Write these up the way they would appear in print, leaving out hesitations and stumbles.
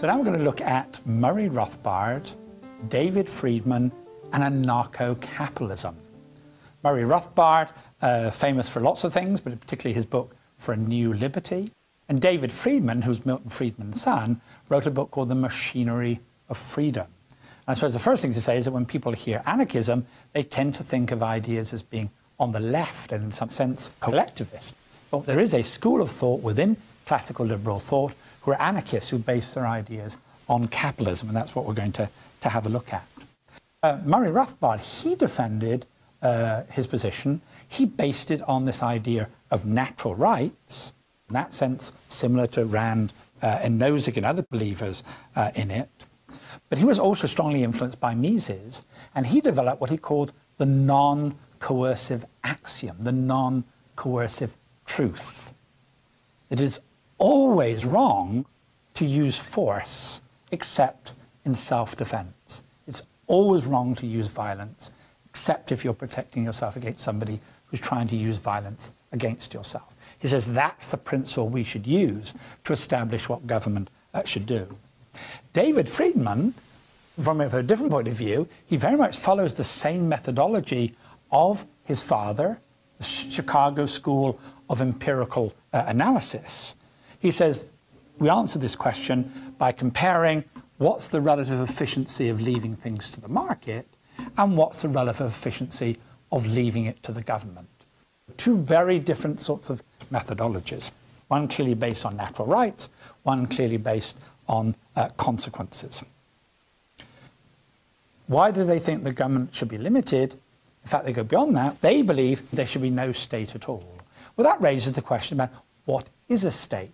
So now we're going to look at Murray Rothbard, David Friedman, and Anarcho-capitalism. Murray Rothbard, famous for lots of things, but particularly his book For a New Liberty. And David Friedman, who's Milton Friedman's son, wrote a book called The Machinery of Freedom. And I suppose the first thing to say is that when people hear anarchism, they tend to think of ideas as being on the left and in some sense collectivist. But there is a school of thought within classical liberal thought who are anarchists who base their ideas on capitalism, and that's what we're going to have a look at. Murray Rothbard, he defended his position. He based it on this idea of natural rights, in that sense similar to Rand and Nozick and other believers in it. But he was also strongly influenced by Mises, and he developed what he called the non-coercive axiom, the non-coercive truth. It is always wrong to use force except in self-defense. It's always wrong to use violence except if you're protecting yourself against somebody who's trying to use violence against yourself. He says that's the principle we should use to establish what government should do. David Friedman, from a different point of view, he very much follows the same methodology of his father, the Chicago School of Empirical Analysis. He says we answer this question by comparing what's the relative efficiency of leaving things to the market and what's the relative efficiency of leaving it to the government. Two very different sorts of methodologies, one clearly based on natural rights, one clearly based on consequences. Why do they think the government should be limited? In fact, they go beyond that. They believe there should be no state at all. Well, that raises the question about what is a state?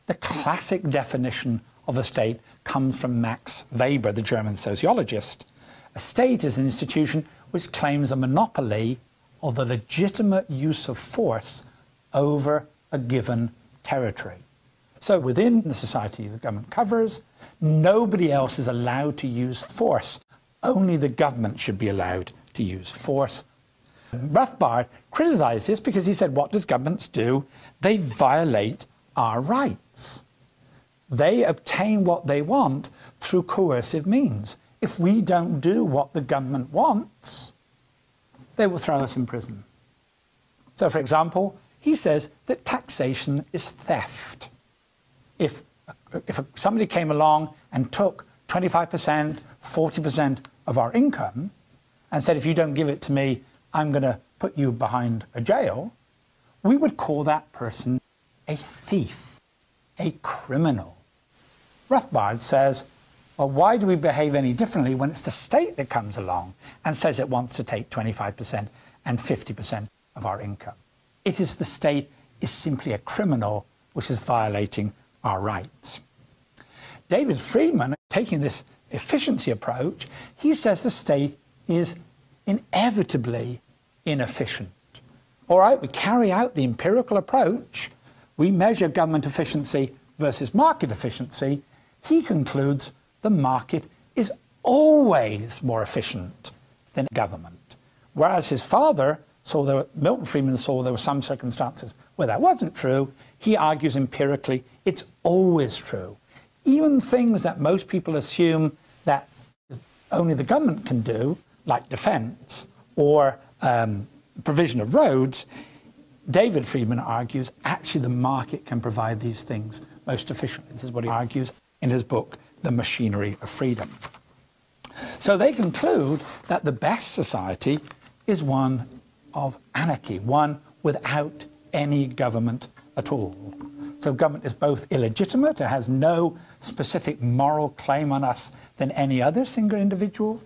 The classic definition of a state comes from Max Weber, the German sociologist. A state is an institution which claims a monopoly of the legitimate use of force over a given territory. So within the society the government covers, nobody else is allowed to use force. Only the government should be allowed to use force. Rothbard criticized this because he said, what does governments do? They violate our rights. They obtain what they want through coercive means. If we don't do what the government wants, they will throw us in prison. So, for example, he says that taxation is theft. If somebody came along and took 25%, 40% of our income and said, if you don't give it to me, I'm going to put you behind a jail, we would call that person a thief, a criminal. Rothbard says, well, why do we behave any differently when it's the state that comes along and says it wants to take 25% and 50% of our income? It is the state is simply a criminal which is violating our rights. David Friedman, taking this efficiency approach, he says the state is inevitably inefficient. All right, we carry out the empirical approach. We measure government efficiency versus market efficiency. He concludes the market is always more efficient than government. Whereas his father Milton Friedman saw there were some circumstances where that wasn't true. He argues empirically it's always true. Even things that most people assume that only the government can do, like defense or provision of roads, David Friedman argues actually the market can provide these things most efficiently. This is what he argues in his book, The Machinery of Freedom. So they conclude that the best society is one of anarchy, one without any government at all. So government is both illegitimate, it has no specific moral claim on us than any other single individual,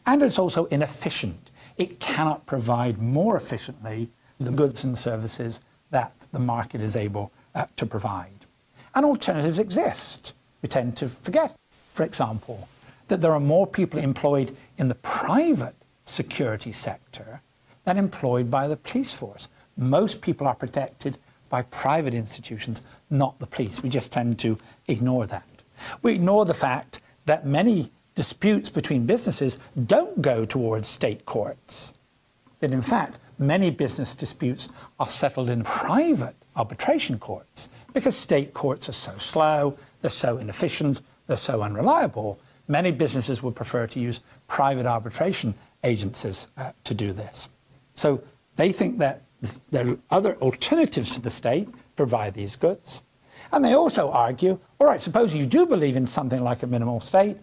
and it's also inefficient. It cannot provide more efficiently the goods and services that the market is able to provide. And alternatives exist. We tend to forget, for example, that there are more people employed in the private security sector than employed by the police force. Most people are protected by private institutions, not the police. We just tend to ignore that. We ignore the fact that many disputes between businesses don't go towards state courts. That in fact, many business disputes are settled in private arbitration courts because state courts are so slow, they're so inefficient, they're so unreliable, many businesses would prefer to use private arbitration agencies to do this. So they think that there are other alternatives to the state provide these goods. And they also argue, all right, suppose you do believe in something like a minimal state.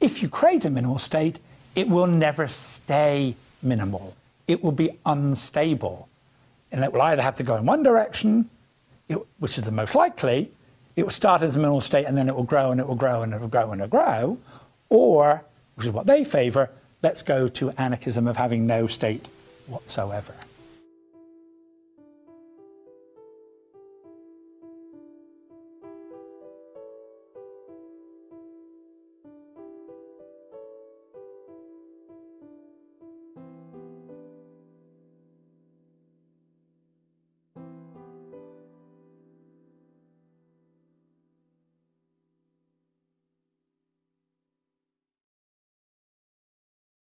If you create a minimal state, it will never stay minimal. It will be unstable. And it will either have to go in one direction, which is the most likely, it will start as a minimal state and then it will grow and it will grow and it will grow and it will grow, or, which is what they favour, let's go to anarchism of having no state whatsoever.